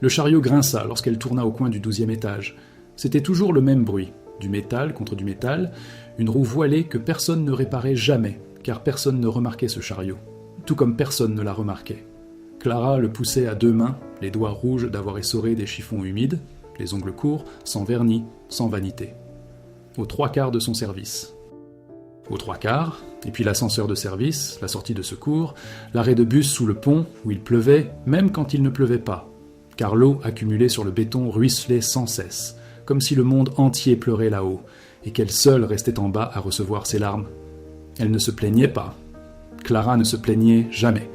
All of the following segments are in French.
Le chariot grinça lorsqu'elle tourna au coin du 12e étage. C'était toujours le même bruit, du métal contre du métal, une roue voilée que personne ne réparait jamais, car personne ne remarquait ce chariot, tout comme personne ne la remarquait. Clara le poussait à deux mains, les doigts rouges d'avoir essoré des chiffons humides, les ongles courts, sans vernis, sans vanité. Aux trois quarts de son service. Aux trois quarts, et puis l'ascenseur de service, la sortie de secours, l'arrêt de bus sous le pont où il pleuvait, même quand il ne pleuvait pas, car l'eau accumulée sur le béton ruisselait sans cesse, comme si le monde entier pleurait là-haut, et qu'elle seule restait en bas à recevoir ses larmes. Elle ne se plaignait pas. Clara ne se plaignait jamais.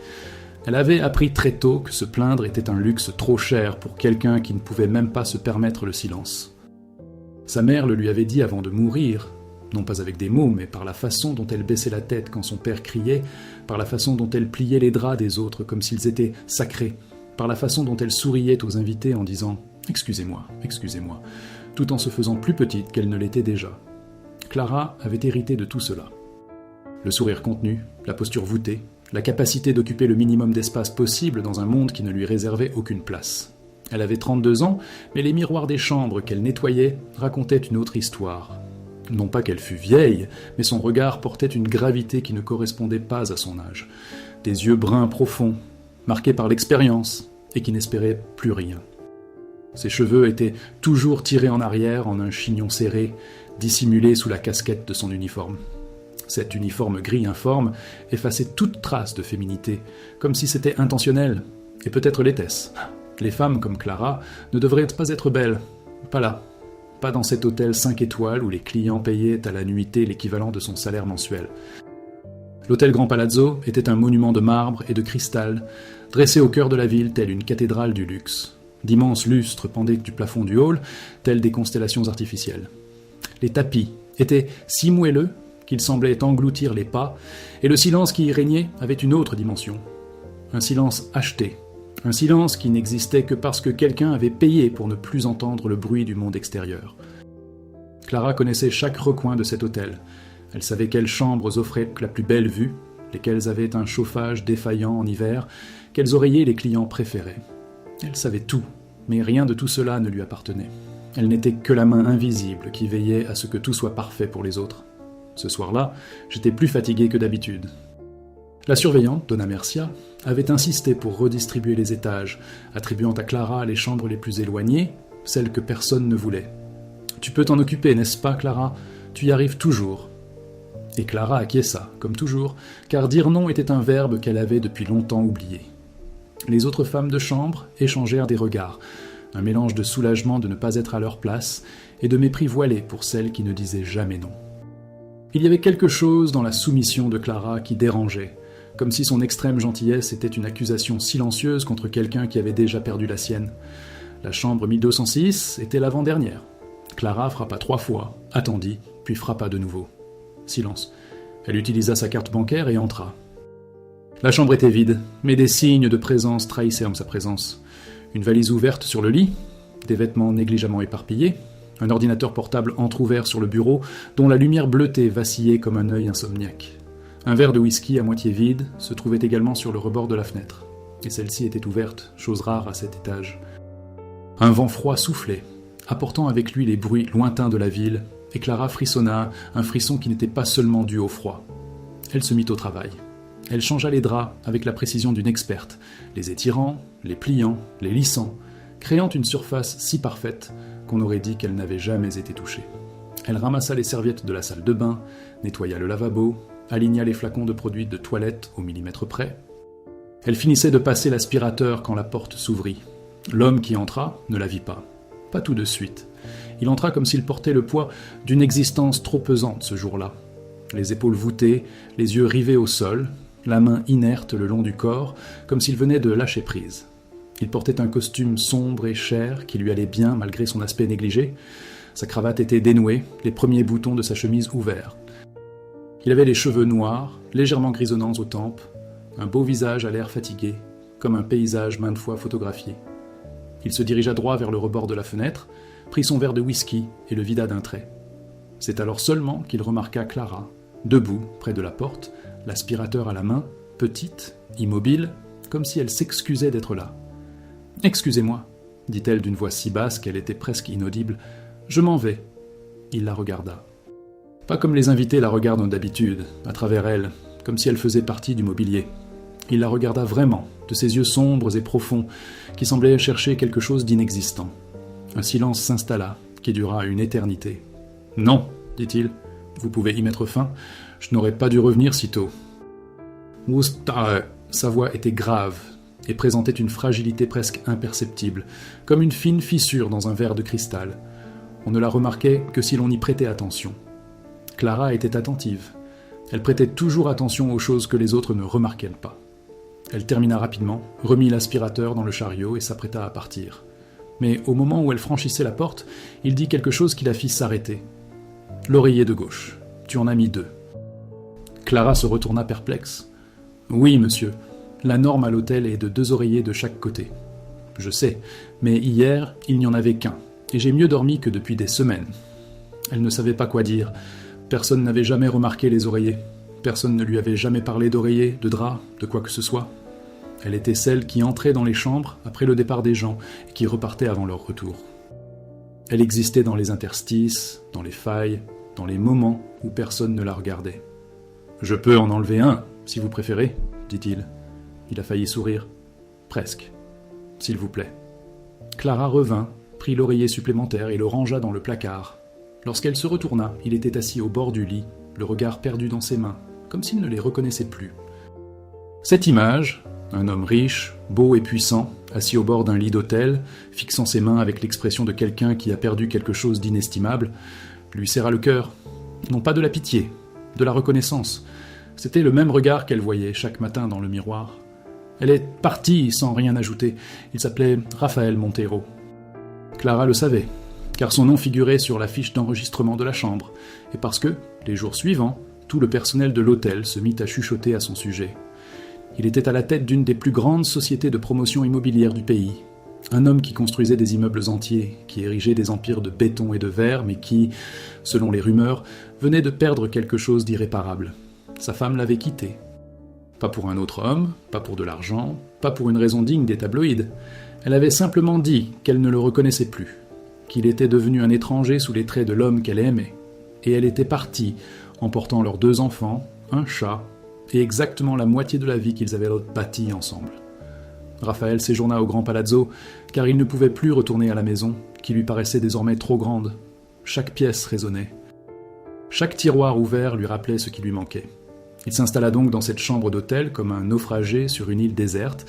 Elle avait appris très tôt que se plaindre était un luxe trop cher pour quelqu'un qui ne pouvait même pas se permettre le silence. Sa mère le lui avait dit avant de mourir, non pas avec des mots, mais par la façon dont elle baissait la tête quand son père criait, par la façon dont elle pliait les draps des autres comme s'ils étaient sacrés, par la façon dont elle souriait aux invités en disant « Excusez-moi, excusez-moi », tout en se faisant plus petite qu'elle ne l'était déjà. Clara avait hérité de tout cela. Le sourire contenu, la posture voûtée, la capacité d'occuper le minimum d'espace possible dans un monde qui ne lui réservait aucune place. Elle avait 32 ans, mais les miroirs des chambres qu'elle nettoyait racontaient une autre histoire. Non pas qu'elle fût vieille, mais son regard portait une gravité qui ne correspondait pas à son âge. Des yeux bruns profonds, marqués par l'expérience, et qui n'espéraient plus rien. Ses cheveux étaient toujours tirés en arrière en un chignon serré, dissimulé sous la casquette de son uniforme. Cet uniforme gris informe effaçait toute trace de féminité, comme si c'était intentionnel, et peut-être l'était-ce. Les femmes comme Clara ne devraient pas être belles, pas là, pas dans cet hôtel 5 étoiles où les clients payaient à la nuitée l'équivalent de son salaire mensuel. L'hôtel Grand Palazzo était un monument de marbre et de cristal, dressé au cœur de la ville tel une cathédrale du luxe. D'immenses lustres pendaient du plafond du hall, tels des constellations artificielles. Les tapis étaient si moelleux qu'ils semblaient engloutir les pas, et le silence qui y régnait avait une autre dimension. Un silence acheté, un silence qui n'existait que parce que quelqu'un avait payé pour ne plus entendre le bruit du monde extérieur. Clara connaissait chaque recoin de cet hôtel. Elle savait quelles chambres offraient la plus belle vue, lesquelles avaient un chauffage défaillant en hiver, quels oreillers les clients préféraient. Elle savait tout, mais rien de tout cela ne lui appartenait. Elle n'était que la main invisible qui veillait à ce que tout soit parfait pour les autres. Ce soir-là, j'étais plus fatigué que d'habitude. La surveillante, Donna Mercia, avait insisté pour redistribuer les étages, attribuant à Clara les chambres les plus éloignées, celles que personne ne voulait. « Tu peux t'en occuper, n'est-ce pas, Clara ? Tu y arrives toujours. » Et Clara acquiesça, comme toujours, car dire non était un verbe qu'elle avait depuis longtemps oublié. Les autres femmes de chambre échangèrent des regards, un mélange de soulagement de ne pas être à leur place et de mépris voilé pour celles qui ne disaient jamais non. Il y avait quelque chose dans la soumission de Clara qui dérangeait, comme si son extrême gentillesse était une accusation silencieuse contre quelqu'un qui avait déjà perdu la sienne. La chambre 1206 était l'avant-dernière. Clara frappa 3 fois, attendit, puis frappa de nouveau. Silence. Elle utilisa sa carte bancaire et entra. La chambre était vide, mais des signes de présence trahissaient sa présence. Une valise ouverte sur le lit, des vêtements négligemment éparpillés, un ordinateur portable entrouvert sur le bureau dont la lumière bleutée vacillait comme un œil insomniaque. Un verre de whisky à moitié vide se trouvait également sur le rebord de la fenêtre, et celle-ci était ouverte, chose rare à cet étage. Un vent froid soufflait, apportant avec lui les bruits lointains de la ville, et Clara frissonna, un frisson qui n'était pas seulement dû au froid. Elle se mit au travail. Elle changea les draps avec la précision d'une experte, les étirant, les pliant, les lissant, créant une surface si parfaite qu'on aurait dit qu'elle n'avait jamais été touchée. Elle ramassa les serviettes de la salle de bain, nettoya le lavabo, aligna les flacons de produits de toilette au millimètre près. Elle finissait de passer l'aspirateur quand la porte s'ouvrit. L'homme qui entra ne la vit pas. Pas tout de suite. Il entra comme s'il portait le poids d'une existence trop pesante ce jour-là. Les épaules voûtées, les yeux rivés au sol, la main inerte le long du corps, comme s'il venait de lâcher prise. Il portait un costume sombre et cher qui lui allait bien malgré son aspect négligé. Sa cravate était dénouée, les premiers boutons de sa chemise ouverts. Il avait les cheveux noirs, légèrement grisonnants aux tempes, un beau visage à l'air fatigué, comme un paysage maintes fois photographié. Il se dirigea droit vers le rebord de la fenêtre, prit son verre de whisky et le vida d'un trait. C'est alors seulement qu'il remarqua Clara, debout près de la porte, l'aspirateur à la main, petite, immobile, comme si elle s'excusait d'être là. « Excusez-moi. dit-elle d'une voix si basse qu'elle était presque inaudible. « Je m'en vais. » Il la regarda. Pas comme les invités la regardent d'habitude, à travers elle, comme si elle faisait partie du mobilier. Il la regarda vraiment, de ses yeux sombres et profonds, qui semblaient chercher quelque chose d'inexistant. Un silence s'installa, qui dura une éternité. « Non, dit-il, vous pouvez y mettre fin, je n'aurais pas dû revenir si tôt. » Sa voix était grave et présentait une fragilité presque imperceptible, comme une fine fissure dans un verre de cristal. On ne la remarquait que si l'on y prêtait attention. Clara était attentive. Elle prêtait toujours attention aux choses que les autres ne remarquaient pas. Elle termina rapidement, remit l'aspirateur dans le chariot et s'apprêta à partir. Mais au moment où elle franchissait la porte, il dit quelque chose qui la fit s'arrêter. « L'oreiller de gauche. Tu en as mis 2. » Clara se retourna perplexe. « Oui, monsieur. La norme à l'hôtel est de 2 oreillers de chaque côté. »« Je sais, mais hier, il n'y en avait qu'un, et j'ai mieux dormi que depuis des semaines. » Elle ne savait pas quoi dire. Personne n'avait jamais remarqué les oreillers. Personne ne lui avait jamais parlé d'oreiller, de drap, de quoi que ce soit. Elle était celle qui entrait dans les chambres après le départ des gens et qui repartait avant leur retour. Elle existait dans les interstices, dans les failles, dans les moments où personne ne la regardait. « Je peux en enlever un, si vous préférez, » dit-il. Il a failli sourire. « Presque. S'il vous plaît. » Clara revint, prit l'oreiller supplémentaire et le rangea dans le placard. Lorsqu'elle se retourna, il était assis au bord du lit, le regard perdu dans ses mains, comme s'il ne les reconnaissait plus. Cette image, un homme riche, beau et puissant, assis au bord d'un lit d'hôtel, fixant ses mains avec l'expression de quelqu'un qui a perdu quelque chose d'inestimable, lui serra le cœur. Non pas de la pitié, de la reconnaissance. C'était le même regard qu'elle voyait chaque matin dans le miroir. Elle est partie sans rien ajouter. Il s'appelait Raphaël Montero. Clara le savait, car son nom figurait sur la fiche d'enregistrement de la chambre, et parce que, les jours suivants, tout le personnel de l'hôtel se mit à chuchoter à son sujet. Il était à la tête d'une des plus grandes sociétés de promotion immobilière du pays. Un homme qui construisait des immeubles entiers, qui érigeait des empires de béton et de verre, mais qui, selon les rumeurs, venait de perdre quelque chose d'irréparable. Sa femme l'avait quitté. Pas pour un autre homme, pas pour de l'argent, pas pour une raison digne des tabloïds. Elle avait simplement dit qu'elle ne le reconnaissait plus, qu'il était devenu un étranger sous les traits de l'homme qu'elle aimait. Et elle était partie, emportant leurs 2 enfants, un chat, et exactement la moitié de la vie qu'ils avaient bâtie ensemble. Raphaël séjourna au Grand Palazzo, car il ne pouvait plus retourner à la maison, qui lui paraissait désormais trop grande. Chaque pièce résonnait. Chaque tiroir ouvert lui rappelait ce qui lui manquait. Il s'installa donc dans cette chambre d'hôtel comme un naufragé sur une île déserte,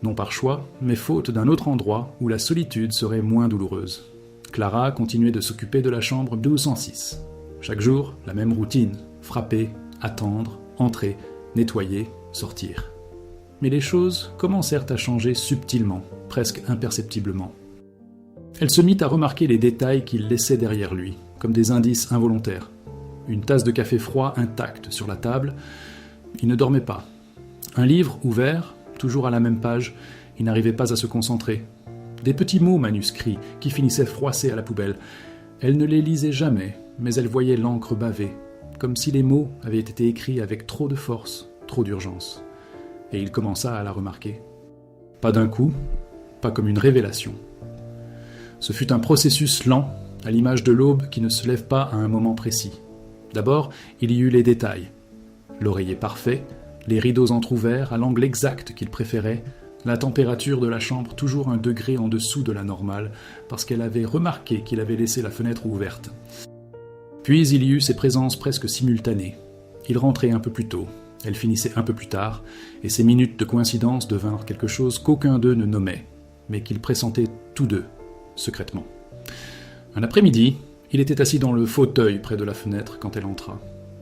non par choix, mais faute d'un autre endroit où la solitude serait moins douloureuse. Clara continuait de s'occuper de la chambre 1206. Chaque jour, la même routine, frapper, attendre, entrer, nettoyer, sortir. Mais les choses commencèrent à changer subtilement, presque imperceptiblement. Elle se mit à remarquer les détails qu'il laissait derrière lui, comme des indices involontaires. Une tasse de café froid intacte sur la table, il ne dormait pas. Un livre ouvert, toujours à la même page, il n'arrivait pas à se concentrer. Des petits mots manuscrits qui finissaient froissés à la poubelle. Elle ne les lisait jamais, mais elle voyait l'encre baver, comme si les mots avaient été écrits avec trop de force, trop d'urgence. Et il commença à la remarquer. Pas d'un coup, pas comme une révélation. Ce fut un processus lent, à l'image de l'aube qui ne se lève pas à un moment précis. D'abord, il y eut les détails. L'oreiller parfait, les rideaux entr'ouverts à l'angle exact qu'il préférait, la température de la chambre toujours 1 degré en dessous de la normale, parce qu'elle avait remarqué qu'il avait laissé la fenêtre ouverte. Puis il y eut ces présences presque simultanées. Il rentrait un peu plus tôt, elle finissait un peu plus tard, et ces minutes de coïncidence devinrent quelque chose qu'aucun d'eux ne nommait, mais qu'ils pressentaient tous deux, secrètement. Un après-midi, il était assis dans le fauteuil près de la fenêtre quand elle entra.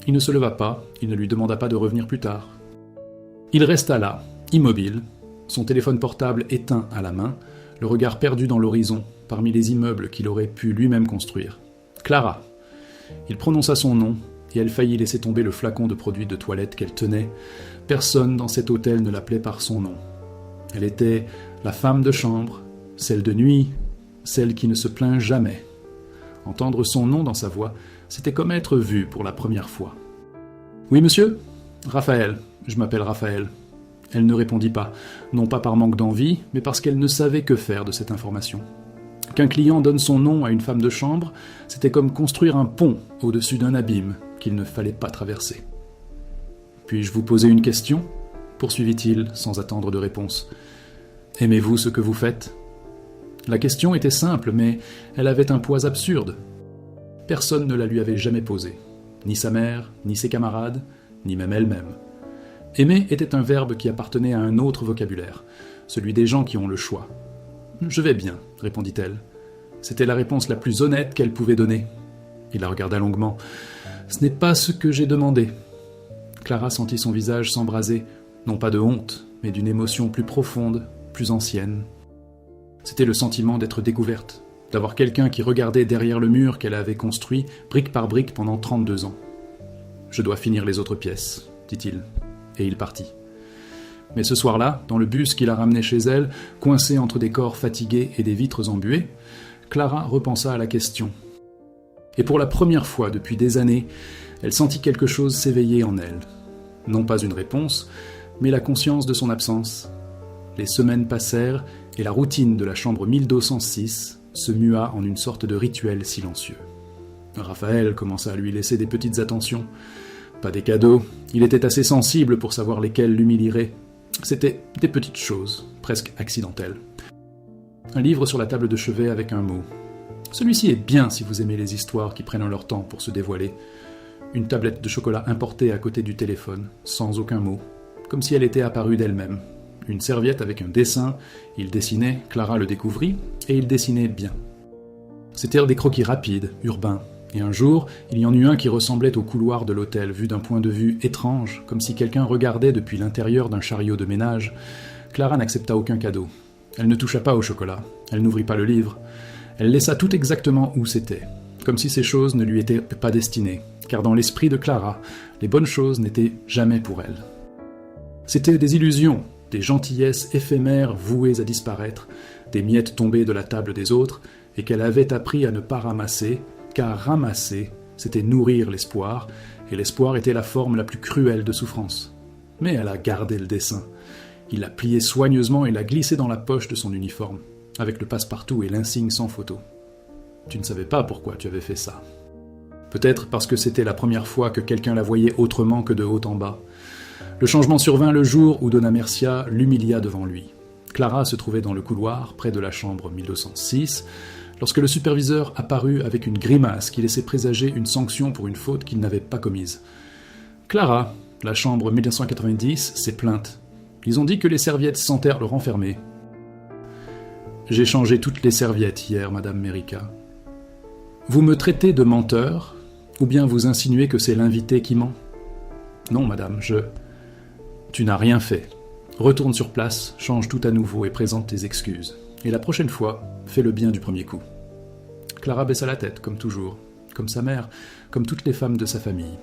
Il ne se leva pas, il ne lui demanda pas de revenir plus tard. Il resta là, immobile, son téléphone portable éteint à la main, le regard perdu dans l'horizon, parmi les immeubles qu'il aurait pu lui-même construire. Clara. Il prononça son nom, et elle faillit laisser tomber le flacon de produit de toilette qu'elle tenait. Personne dans cet hôtel ne l'appelait par son nom. Elle était la femme de chambre, celle de nuit, celle qui ne se plaint jamais. Entendre son nom dans sa voix, c'était comme être vu pour la première fois. « Oui, monsieur ? Raphaël, je m'appelle Raphaël. » Elle ne répondit pas, non pas par manque d'envie, mais parce qu'elle ne savait que faire de cette information. Qu'un client donne son nom à une femme de chambre, c'était comme construire un pont au-dessus d'un abîme qu'il ne fallait pas traverser. « Puis-je vous poser une question ?» poursuivit-il sans attendre de réponse. « Aimez-vous ce que vous faites ?» La question était simple, mais elle avait un poids absurde. Personne ne la lui avait jamais posée, ni sa mère, ni ses camarades, ni même elle-même. Aimer était un verbe qui appartenait à un autre vocabulaire, celui des gens qui ont le choix. « Je vais bien », répondit-elle. C'était la réponse la plus honnête qu'elle pouvait donner. Il la regarda longuement. « Ce n'est pas ce que j'ai demandé. » Clara sentit son visage s'embraser, non pas de honte, mais d'une émotion plus profonde, plus ancienne. C'était le sentiment d'être découverte, d'avoir quelqu'un qui regardait derrière le mur qu'elle avait construit, brique par brique, pendant 32 ans. « Je dois finir les autres pièces, » dit-il, et il partit. Mais ce soir-là, dans le bus qui la ramenait chez elle, coincée entre des corps fatigués et des vitres embuées, Clara repensa à la question. Et pour la première fois depuis des années, elle sentit quelque chose s'éveiller en elle. Non pas une réponse, mais la conscience de son absence. Les semaines passèrent et la routine de la chambre 1206 se mua en une sorte de rituel silencieux. Raphaël commença à lui laisser des petites attentions. Pas des cadeaux, il était assez sensible pour savoir lesquels l'humilieraient. C'était des petites choses, presque accidentelles. Un livre sur la table de chevet avec un mot. Celui-ci est bien si vous aimez les histoires qui prennent leur temps pour se dévoiler. Une tablette de chocolat importée à côté du téléphone, sans aucun mot, comme si elle était apparue d'elle-même. Une serviette avec un dessin, il dessinait, Clara le découvrit, et il dessinait bien. C'étaient des croquis rapides, urbains, et un jour, il y en eut un qui ressemblait au couloir de l'hôtel, vu d'un point de vue étrange, comme si quelqu'un regardait depuis l'intérieur d'un chariot de ménage. Clara n'accepta aucun cadeau. Elle ne toucha pas au chocolat, elle n'ouvrit pas le livre. Elle laissa tout exactement où c'était, comme si ces choses ne lui étaient pas destinées, car dans l'esprit de Clara, les bonnes choses n'étaient jamais pour elle. C'étaient des illusions, des gentillesses éphémères vouées à disparaître, des miettes tombées de la table des autres, et qu'elle avait appris à ne pas ramasser, car ramasser, c'était nourrir l'espoir, et l'espoir était la forme la plus cruelle de souffrance. Mais elle a gardé le dessin. Il l'a plié soigneusement et l'a glissé dans la poche de son uniforme, avec le passe-partout et l'insigne sans photo. Tu ne savais pas pourquoi tu avais fait ça. Peut-être parce que c'était la première fois que quelqu'un la voyait autrement que de haut en bas. Le changement survint le jour où Donna Mercia l'humilia devant lui. Clara se trouvait dans le couloir, près de la chambre 1206, lorsque le superviseur apparut avec une grimace qui laissait présager une sanction pour une faute qu'il n'avait pas commise. « Clara, la chambre 1990 s'est plainte. Ils ont dit que les serviettes sentèrent le renfermé. »« J'ai changé toutes les serviettes hier, Madame Merica. »« Vous me traitez de menteur, ou bien vous insinuez que c'est l'invité qui ment ?»« Non, madame, je... »« Tu n'as rien fait. Retourne sur place, change tout à nouveau et présente tes excuses. Et la prochaine fois, fais le bien du premier coup. » Clara baissa la tête, comme toujours, comme sa mère, comme toutes les femmes de sa famille.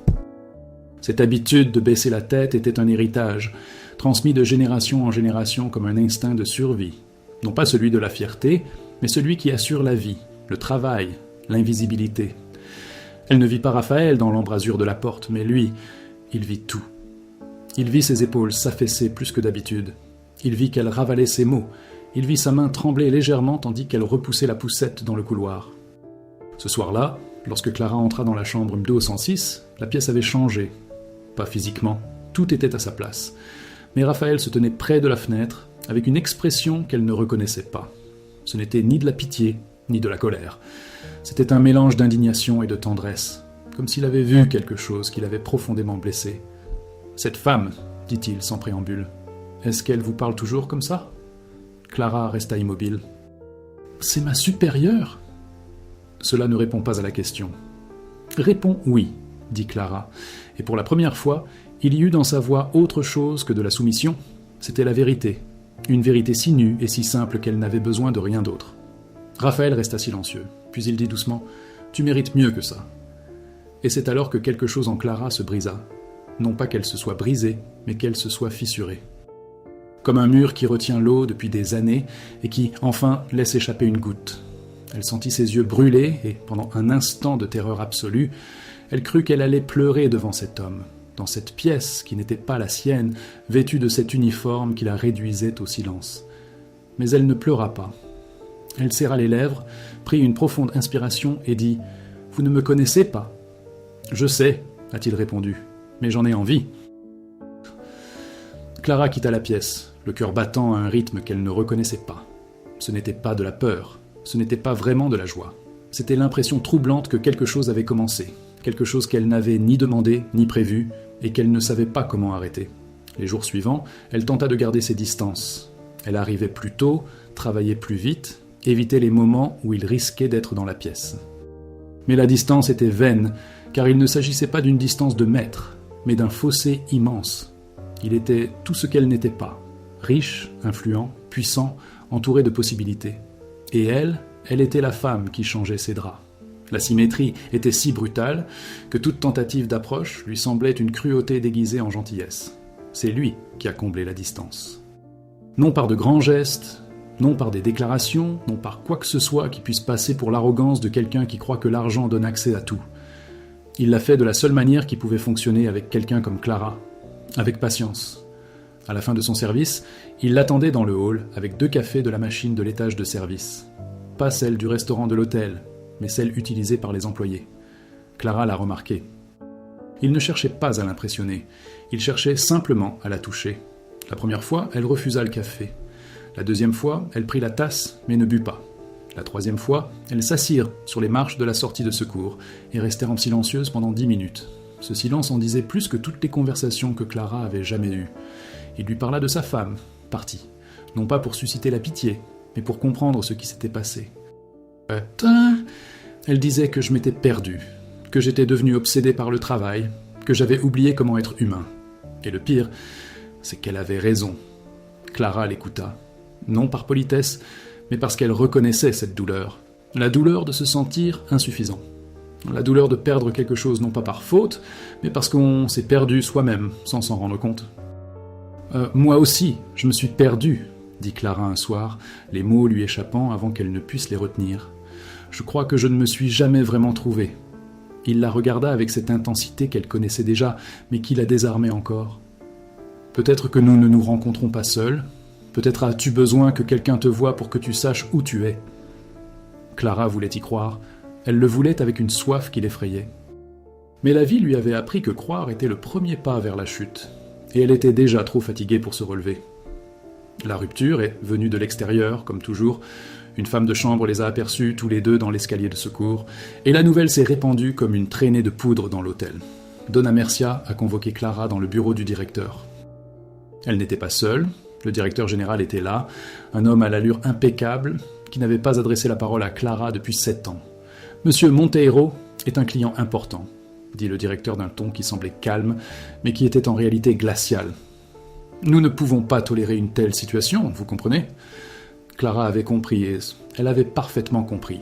Cette habitude de baisser la tête était un héritage, transmis de génération en génération comme un instinct de survie. Non pas celui de la fierté, mais celui qui assure la vie, le travail, l'invisibilité. Elle ne vit pas Raphaël dans l'embrasure de la porte, mais lui, il vit tout. Il vit ses épaules s'affaisser plus que d'habitude. Il vit qu'elle ravalait ses mots. Il vit sa main trembler légèrement tandis qu'elle repoussait la poussette dans le couloir. Ce soir-là, lorsque Clara entra dans la chambre 206, la pièce avait changé. Pas physiquement, tout était à sa place. Mais Raphaël se tenait près de la fenêtre, avec une expression qu'elle ne reconnaissait pas. Ce n'était ni de la pitié, ni de la colère. C'était un mélange d'indignation et de tendresse, comme s'il avait vu quelque chose qui l'avait profondément blessé. « Cette femme, dit-il sans préambule, est-ce qu'elle vous parle toujours comme ça ?» Clara resta immobile. « C'est ma supérieure ?» Cela ne répond pas à la question. « Réponds oui, » dit Clara, et pour la première fois, il y eut dans sa voix autre chose que de la soumission. C'était la vérité, une vérité si nue et si simple qu'elle n'avait besoin de rien d'autre. Raphaël resta silencieux, puis il dit doucement « Tu mérites mieux que ça. » Et c'est alors que quelque chose en Clara se brisa. Non pas qu'elle se soit brisée, mais qu'elle se soit fissurée. Comme un mur qui retient l'eau depuis des années et qui, enfin, laisse échapper une goutte. Elle sentit ses yeux brûler et, pendant un instant de terreur absolue, elle crut qu'elle allait pleurer devant cet homme. dans cette pièce qui n'était pas la sienne, vêtue de cet uniforme qui la réduisait au silence. Mais elle ne pleura pas. Elle serra les lèvres, prit une profonde inspiration et dit « Vous ne me connaissez pas ?»« Je sais, a-t-il répondu, mais j'en ai envie. » Clara quitta la pièce, le cœur battant à un rythme qu'elle ne reconnaissait pas. Ce n'était pas de la peur, ce n'était pas vraiment de la joie. C'était l'impression troublante que quelque chose avait commencé, quelque chose qu'elle n'avait ni demandé ni prévu, et qu'elle ne savait pas comment arrêter. Les jours suivants, elle tenta de garder ses distances. Elle arrivait plus tôt, travaillait plus vite, évitait les moments où il risquait d'être dans la pièce. Mais la distance était vaine, car il ne s'agissait pas d'une distance de mètres, mais d'un fossé immense. Il était tout ce qu'elle n'était pas, riche, influent, puissant, entouré de possibilités. Et elle était la femme qui changeait ses draps. La symétrie était si brutale que toute tentative d'approche lui semblait une cruauté déguisée en gentillesse. C'est lui qui a comblé la distance. Non par de grands gestes, non par des déclarations, non par quoi que ce soit qui puisse passer pour l'arrogance de quelqu'un qui croit que l'argent donne accès à tout. Il l'a fait de la seule manière qui pouvait fonctionner avec quelqu'un comme Clara, avec patience. À la fin de son service, il l'attendait dans le hall avec 2 cafés de la machine de l'étage de service. Pas celle du restaurant de l'hôtel, mais celle utilisée par les employés. Clara l'a remarqué. Il ne cherchait pas à l'impressionner, il cherchait simplement à la toucher. La première fois, elle refusa le café. La deuxième fois, elle prit la tasse, mais ne but pas. La troisième fois, elles s'assirent sur les marches de la sortie de secours et restèrent silencieuses pendant 10 minutes. Ce silence en disait plus que toutes les conversations que Clara avait jamais eues. Il lui parla de sa femme, partie, non pas pour susciter la pitié, mais pour comprendre ce qui s'était passé. Elle disait que je m'étais perdu, que j'étais devenu obsédé par le travail, que j'avais oublié comment être humain. Et le pire, c'est qu'elle avait raison. Clara l'écouta, non par politesse, mais parce qu'elle reconnaissait cette douleur. La douleur de se sentir insuffisant. La douleur de perdre quelque chose non pas par faute, mais parce qu'on s'est perdu soi-même, sans s'en rendre compte. Moi aussi, je me suis perdu, dit Clara un soir, les mots lui échappant avant qu'elle ne puisse les retenir. Je crois que je ne me suis jamais vraiment trouvé. Il la regarda avec cette intensité qu'elle connaissait déjà, mais qui la désarmait encore. Peut-être que nous ne nous rencontrons pas seuls, peut-être as-tu besoin que quelqu'un te voie pour que tu saches où tu es. Clara voulait y croire, elle le voulait avec une soif qui l'effrayait. Mais la vie lui avait appris que croire était le premier pas vers la chute, et elle était déjà trop fatiguée pour se relever. La rupture est venue de l'extérieur, comme toujours. Une femme de chambre les a aperçus tous les deux dans l'escalier de secours, et la nouvelle s'est répandue comme une traînée de poudre dans l'hôtel. Donna Mercia a convoqué Clara dans le bureau du directeur. Elle n'était pas seule, le directeur général était là, un homme à l'allure impeccable, qui n'avait pas adressé la parole à Clara depuis 7 ans. « Monsieur Monteiro est un client important », dit le directeur d'un ton qui semblait calme, mais qui était en réalité glacial. « Nous ne pouvons pas tolérer une telle situation, vous comprenez ?» Clara avait compris, et elle avait parfaitement compris.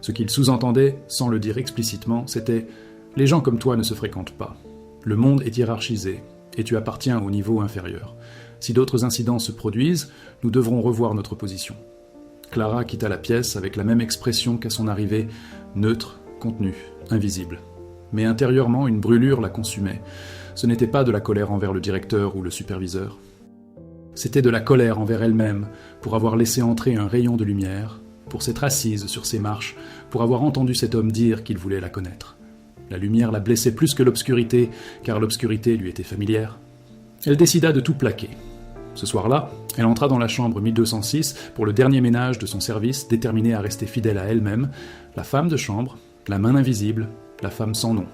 Ce qu'il sous-entendait, sans le dire explicitement, c'était « Les gens comme toi ne se fréquentent pas. Le monde est hiérarchisé, et tu appartiens au niveau inférieur. Si d'autres incidents se produisent, nous devrons revoir notre position. » Clara quitta la pièce avec la même expression qu'à son arrivée, neutre, contenue, invisible. Mais intérieurement, une brûlure la consumait. Ce n'était pas de la colère envers le directeur ou le superviseur. C'était de la colère envers elle-même, pour avoir laissé entrer un rayon de lumière, pour s'être assise sur ses marches, pour avoir entendu cet homme dire qu'il voulait la connaître. La lumière la blessait plus que l'obscurité, car l'obscurité lui était familière. Elle décida de tout plaquer. Ce soir-là, elle entra dans la chambre 1206 pour le dernier ménage de son service, déterminée à rester fidèle à elle-même, la femme de chambre, la main invisible, la femme sans nom.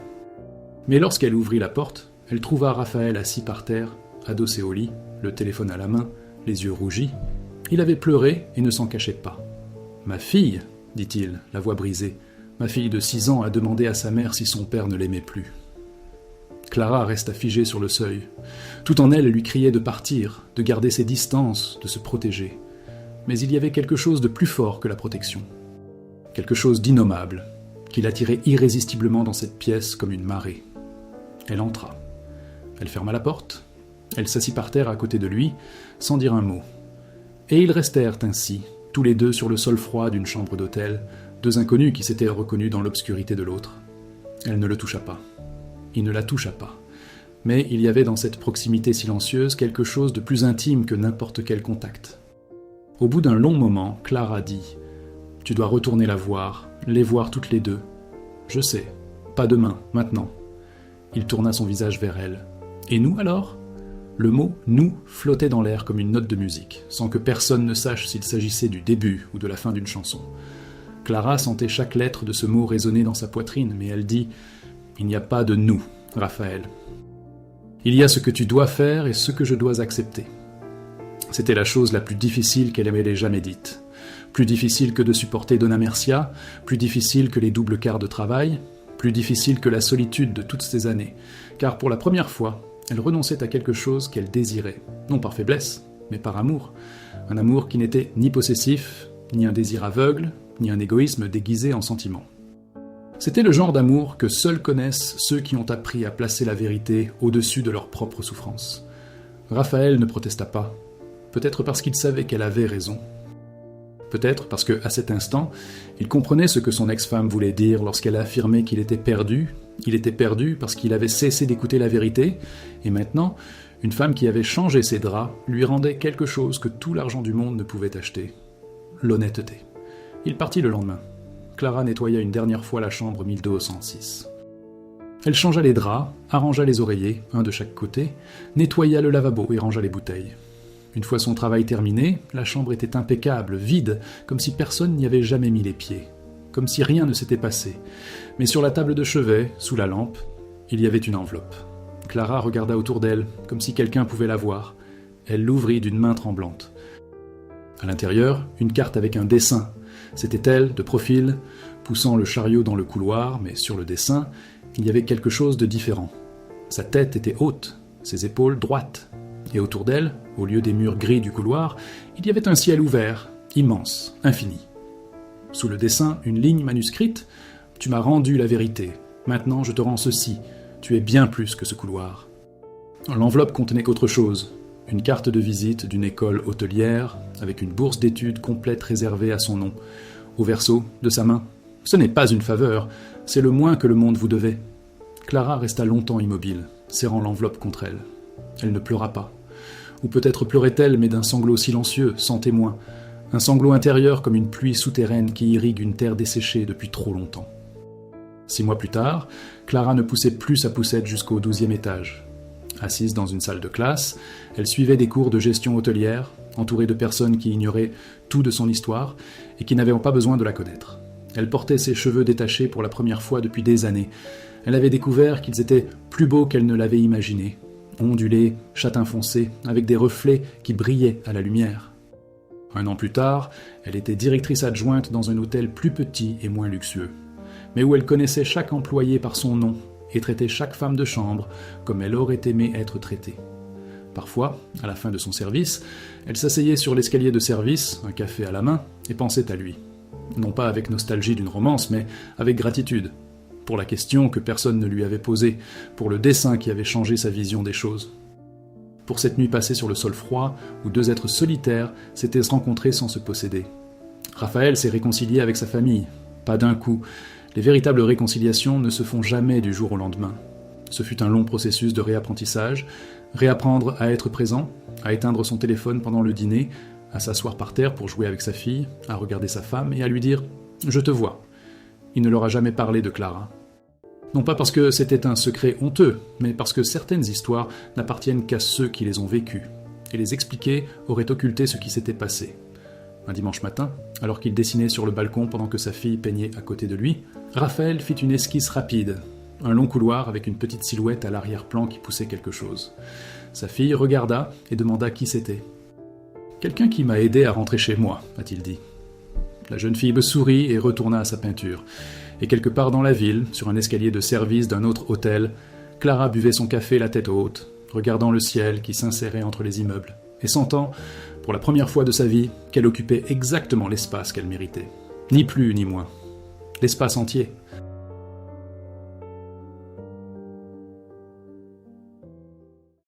Mais lorsqu'elle ouvrit la porte, elle trouva Raphaël assis par terre, adossé au lit, le téléphone à la main, les yeux rougis. Il avait pleuré et ne s'en cachait pas. « Ma fille, dit-il, la voix brisée, ma fille de 6 ans a demandé à sa mère si son père ne l'aimait plus. » Clara resta figée sur le seuil. Tout en elle lui criait de partir, de garder ses distances, de se protéger. Mais il y avait quelque chose de plus fort que la protection. Quelque chose d'innommable, qui l'attirait irrésistiblement dans cette pièce comme une marée. Elle entra. Elle ferma la porte. Elle s'assit par terre à côté de lui, sans dire un mot. Et ils restèrent ainsi, tous les deux sur le sol froid d'une chambre d'hôtel, 2 inconnus qui s'étaient reconnus dans l'obscurité de l'autre. Elle ne le toucha pas. Il ne la toucha pas. Mais il y avait dans cette proximité silencieuse quelque chose de plus intime que n'importe quel contact. Au bout d'un long moment, Clara dit « Tu dois retourner la voir, les voir toutes les deux. Je sais, pas demain, maintenant. » Il tourna son visage vers elle. « Et nous alors ?» Le mot « nous » flottait dans l'air comme une note de musique, sans que personne ne sache s'il s'agissait du début ou de la fin d'une chanson. Clara sentait chaque lettre de ce mot résonner dans sa poitrine, mais elle dit « Il n'y a pas de nous, Raphaël. Il y a ce que tu dois faire et ce que je dois accepter. » C'était la chose la plus difficile qu'elle m'ait jamais dite. Plus difficile que de supporter Donna Mercia, plus difficile que les doubles quarts de travail, plus difficile que la solitude de toutes ces années, car pour la première fois, elle renonçait à quelque chose qu'elle désirait, non par faiblesse, mais par amour. Un amour qui n'était ni possessif, ni un désir aveugle, ni un égoïsme déguisé en sentiment. C'était le genre d'amour que seuls connaissent ceux qui ont appris à placer la vérité au-dessus de leur propre souffrance. Raphaël ne protesta pas, peut-être parce qu'il savait qu'elle avait raison. Peut-être parce qu'à cet instant, il comprenait ce que son ex-femme voulait dire lorsqu'elle affirmait qu'il était perdu. Il était perdu parce qu'il avait cessé d'écouter la vérité, et maintenant, une femme qui avait changé ses draps lui rendait quelque chose que tout l'argent du monde ne pouvait acheter. L'honnêteté. Il partit le lendemain. Clara nettoya une dernière fois la chambre 1206. Elle changea les draps, arrangea les oreillers, un de chaque côté, nettoya le lavabo et rangea les bouteilles. Une fois son travail terminé, la chambre était impeccable, vide, comme si personne n'y avait jamais mis les pieds, comme si rien ne s'était passé. Mais sur la table de chevet, sous la lampe, il y avait une enveloppe. Clara regarda autour d'elle, comme si quelqu'un pouvait la voir. Elle l'ouvrit d'une main tremblante. À l'intérieur, une carte avec un dessin. C'était elle, de profil, poussant le chariot dans le couloir, mais sur le dessin, il y avait quelque chose de différent. Sa tête était haute, ses épaules droites, et autour d'elle, au lieu des murs gris du couloir, il y avait un ciel ouvert, immense, infini. Sous le dessin, une ligne manuscrite « Tu m'as rendu la vérité. Maintenant, je te rends ceci. Tu es bien plus que ce couloir. » L'enveloppe contenait qu'autre chose. Une carte de visite d'une école hôtelière, avec une bourse d'études complète réservée à son nom. Au verso de sa main. Ce n'est pas une faveur, c'est le moins que le monde vous devait. Clara resta longtemps immobile, serrant l'enveloppe contre elle. Elle ne pleura pas. Ou peut-être pleurait-elle, mais d'un sanglot silencieux, sans témoin. Un sanglot intérieur comme une pluie souterraine qui irrigue une terre desséchée depuis trop longtemps. 6 mois plus tard, Clara ne poussait plus sa poussette jusqu'au 12e étage. Assise dans une salle de classe, elle suivait des cours de gestion hôtelière, entourée de personnes qui ignoraient tout de son histoire et qui n'avaient pas besoin de la connaître. Elle portait ses cheveux détachés pour la première fois depuis des années. Elle avait découvert qu'ils étaient plus beaux qu'elle ne l'avait imaginé, ondulés, châtain foncé, avec des reflets qui brillaient à la lumière. 1 an plus tard, elle était directrice adjointe dans un hôtel plus petit et moins luxueux, mais où elle connaissait chaque employé par son nom et traitait chaque femme de chambre comme elle aurait aimé être traitée. Parfois, à la fin de son service, elle s'asseyait sur l'escalier de service, un café à la main, et pensait à lui. Non pas avec nostalgie d'une romance, mais avec gratitude. Pour la question que personne ne lui avait posée, pour le dessin qui avait changé sa vision des choses. Pour cette nuit passée sur le sol froid, où 2 êtres solitaires s'étaient rencontrés sans se posséder. Raphaël s'est réconcilié avec sa famille, pas d'un coup. Les véritables réconciliations ne se font jamais du jour au lendemain. Ce fut un long processus de réapprentissage, réapprendre à être présent, à éteindre son téléphone pendant le dîner, à s'asseoir par terre pour jouer avec sa fille, à regarder sa femme et à lui dire « Je te vois ». Il ne leur a jamais parlé de Clara. Non pas parce que c'était un secret honteux, mais parce que certaines histoires n'appartiennent qu'à ceux qui les ont vécues, et les expliquer aurait occulté ce qui s'était passé. Un dimanche matin, alors qu'il dessinait sur le balcon pendant que sa fille peignait à côté de lui, Raphaël fit une esquisse rapide, un long couloir avec une petite silhouette à l'arrière-plan qui poussait quelque chose. Sa fille regarda et demanda qui c'était. « Quelqu'un qui m'a aidé à rentrer chez moi », a-t-il dit. La jeune fille me sourit et retourna à sa peinture. Et quelque part dans la ville, sur un escalier de service d'un autre hôtel, Clara buvait son café la tête haute, regardant le ciel qui s'insérait entre les immeubles, et sentant, pour la première fois de sa vie, qu'elle occupait exactement l'espace qu'elle méritait. Ni plus ni moins. L'espace entier.